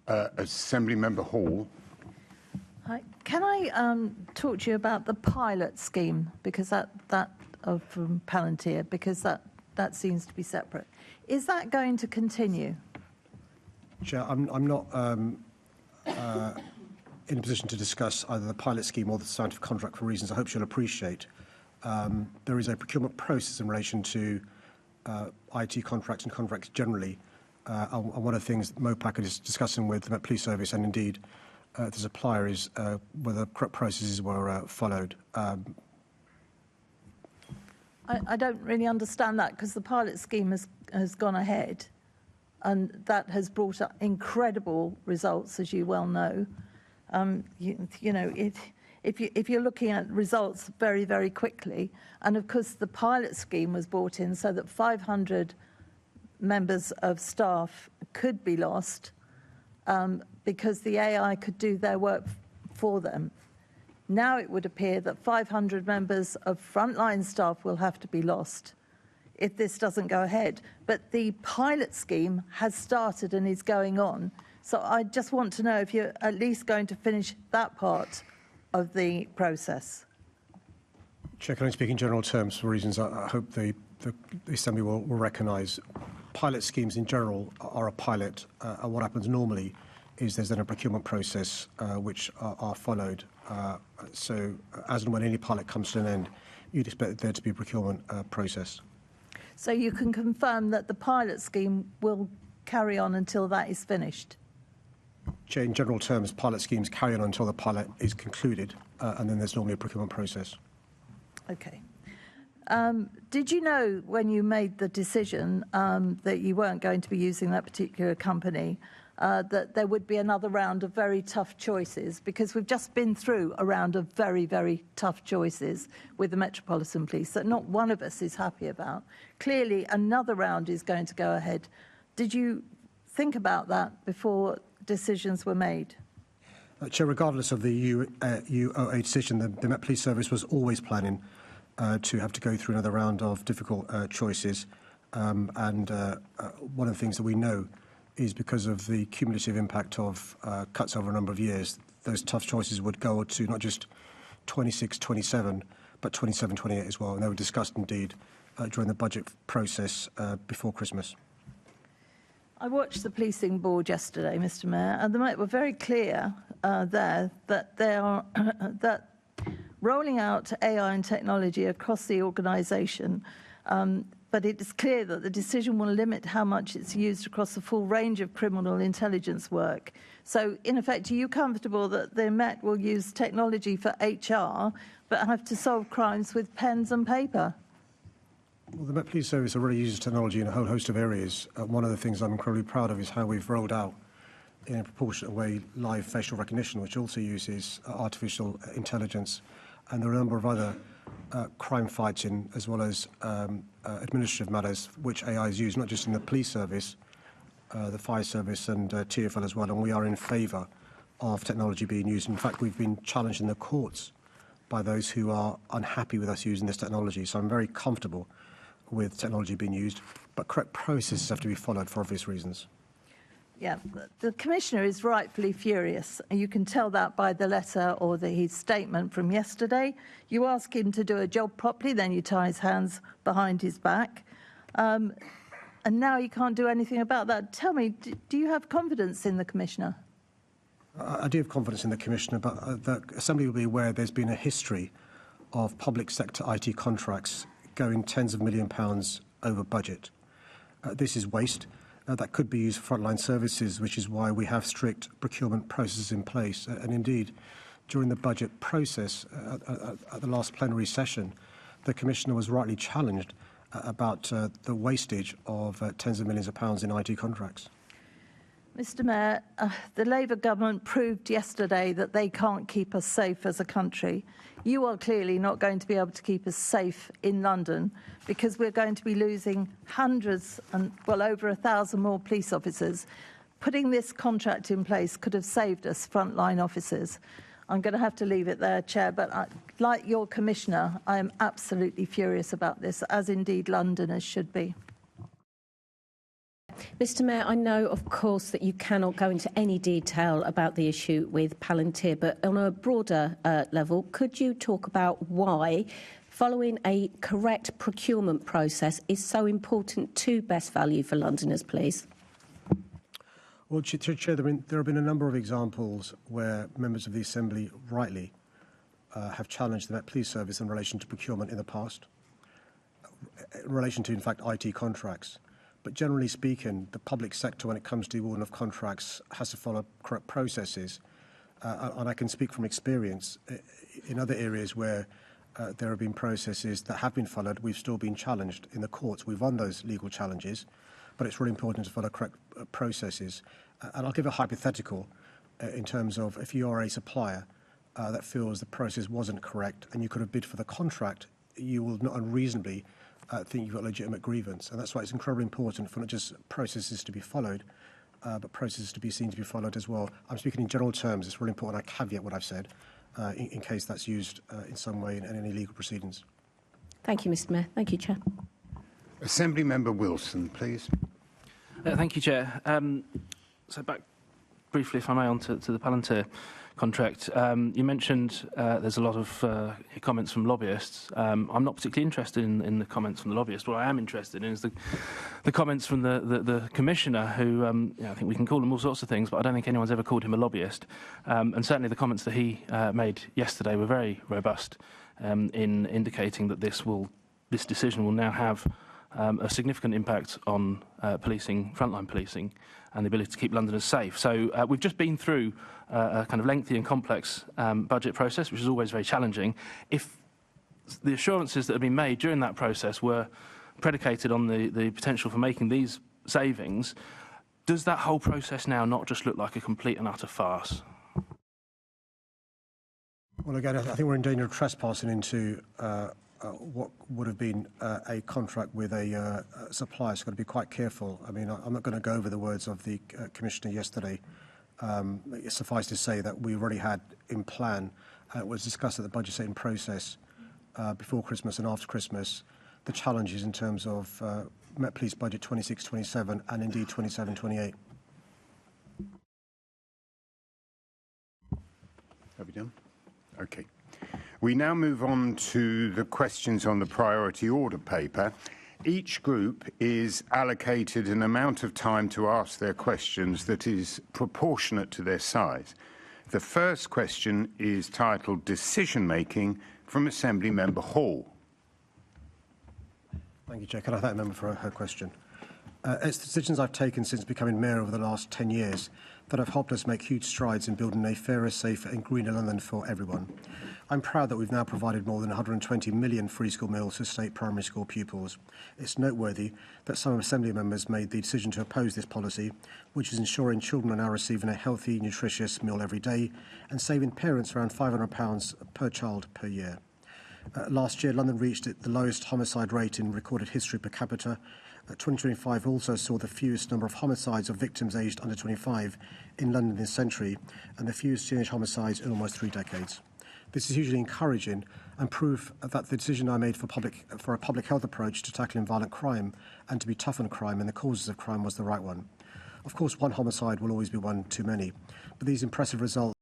Assembly Member Hall. Hi. Can I talk to you about the pilot scheme, because from Palantir, because that seems to be separate. Is that going to continue? Chair, I'm not in a position to discuss either the pilot scheme or the scientific contract for reasons I hope you'll appreciate. There is a procurement process in relation to IT contracts and contracts generally. And one of the things that MOPAC is discussing with the Met Police Service and indeed the supplier is whether correct processes were followed. I don't really understand that, because the pilot scheme has gone ahead, and that has brought up incredible results, as you well know. If you're looking at results very, very quickly, and of course the pilot scheme was brought in so that 500 members of staff could be lost because the AI could do their work for them. Now it would appear that 500 members of frontline staff will have to be lost if this doesn't go ahead. But the pilot scheme has started and is going on. So I just want to know if you're at least going to finish that part of the process. Chair, can I speak in general terms for reasons I hope the Assembly will recognise? Pilot schemes in general are a pilot, and what happens normally is there's then a procurement process which are followed. So as and when any pilot comes to an end, you'd expect there to be a procurement process. So you can confirm that the pilot scheme will carry on until that is finished? Chair, in general terms, pilot schemes carry on until the pilot is concluded, and then there's normally a procurement process. Okay. Did you know when you made the decision that you weren't going to be using that particular company, that there would be another round of very tough choices? Because we've just been through a round of very, very tough choices with the Metropolitan Police that not one of us is happy about. Clearly, another round is going to go ahead. Did you think about that before decisions were made? Chair, regardless of the UOA decision, the Met Police Service was always planning to have to go through another round of difficult choices. And one of the things that we know is because of the cumulative impact of cuts over a number of years, those tough choices would go to not just 26, 27, but 27, 28 as well. And they were discussed indeed during the budget process before Christmas. I watched the policing board yesterday, Mr. Mayor, and they were very clear there that they are that rolling out AI and technology across the organisation, but it is clear that the decision will limit how much it's used across the full range of criminal intelligence work. So, in effect, are you comfortable that the Met will use technology for HR, but have to solve crimes with pens and paper? Well, the Met Police Service already uses technology in a whole host of areas. One of the things I'm incredibly proud of is how we've rolled out, in a proportionate way, live facial recognition, which also uses artificial intelligence. And there are a number of other crime fighting as well as administrative matters which AI is used, not just in the police service, the fire service and TfL as well. And we are in favour of technology being used. In fact, we've been challenged in the courts by those who are unhappy with us using this technology. So I'm very comfortable with technology being used, but correct processes have to be followed for obvious reasons. Yeah, the Commissioner is rightfully furious. You can tell that by the letter or his statement from yesterday. You ask him to do a job properly, then you tie his hands behind his back. And now he can't do anything about that. Tell me, do you have confidence in the Commissioner? I do have confidence in the Commissioner, but the Assembly will be aware there's been a history of public sector IT contracts going tens of £millions over budget. This is waste. That could be used for frontline services, which is why we have strict procurement processes in place. And indeed, during the budget process at the last plenary session, the Commissioner was rightly challenged about the wastage of tens of millions of pounds in IT contracts. Mr. Mayor, the Labour government proved yesterday that they can't keep us safe as a country. You are clearly not going to be able to keep us safe in London because we're going to be losing hundreds and, well, over 1,000 more police officers. Putting this contract in place could have saved us frontline officers. I'm going to have to leave it there, Chair, but like your Commissioner, I am absolutely furious about this, as indeed Londoners should be. Mr Mayor, I know, of course, that you cannot go into any detail about the issue with Palantir, but on a broader level, could you talk about why following a correct procurement process is so important to best value for Londoners, please? Well, Chair, there have been a number of examples where members of the Assembly rightly have challenged the Met Police Service in relation to procurement in the past, in relation to, in fact, IT contracts. But generally speaking, the public sector, when it comes to the awarding of contracts, has to follow correct processes. And I can speak from experience. In other areas where there have been processes that have been followed, we've still been challenged in the courts. We've won those legal challenges, but it's really important to follow correct processes. And I'll give a hypothetical in terms of if you are a supplier that feels the process wasn't correct and you could have bid for the contract, you will not unreasonably think you've got a legitimate grievance. And that's why it's incredibly important for not just processes to be followed, but processes to be seen to be followed as well. I'm speaking in general terms. It's really important I caveat what I've said in case that's used in some way in any legal proceedings. Thank you, Mr Mayor. Thank you, Chair. Assembly Member Wilson, please. Thank you, Chair. So back briefly, if I may, on to the Palantir contract. You mentioned there's a lot of comments from lobbyists. I'm not particularly interested in the comments from the lobbyists. What I am interested in is the comments from the Commissioner, who I think we can call him all sorts of things, but I don't think anyone's ever called him a lobbyist. And certainly the comments that he made yesterday were very robust in indicating that this decision will now have a significant impact on policing, frontline policing, and the ability to keep Londoners safe. So we've just been through a kind of lengthy and complex budget process, which is always very challenging. If the assurances that have been made during that process were predicated on the potential for making these savings, does that whole process now not just look like a complete and utter farce? Well, again, I think we're in danger of trespassing into what would have been a contract with a supplier. So, got to be quite careful. I mean, I'm not going to go over the words of the Commissioner yesterday. Suffice to say that we already had in plan, it was discussed at the budget setting process before Christmas and after Christmas, the challenges in terms of Met Police budget 26-27 and indeed 27-28. Have we done? Okay. We now move on to the questions on the priority order paper. Each group is allocated an amount of time to ask their questions that is proportionate to their size. The first question is titled Decision Making from Assembly Member Hall. Thank you, Chair. Can I thank the member for her question? It's the decisions I've taken since becoming Mayor over the last 10 years that have helped us make huge strides in building a fairer, safer and greener London for everyone. I'm proud that we've now provided more than 120 million free school meals to state primary school pupils. It's noteworthy that some Assembly members made the decision to oppose this policy, which is ensuring children are now receiving a healthy, nutritious meal every day and saving parents around £500 per child per year. Last year, London reached the lowest homicide rate in recorded history per capita. 2025 also saw the fewest number of homicides of victims aged under 25 in London this century and the fewest teenage homicides in almost 3 decades. This is hugely encouraging and proof that the decision I made for a public health approach to tackling violent crime and to be tough on crime and the causes of crime was the right one. Of course, one homicide will always be one too many, but these impressive results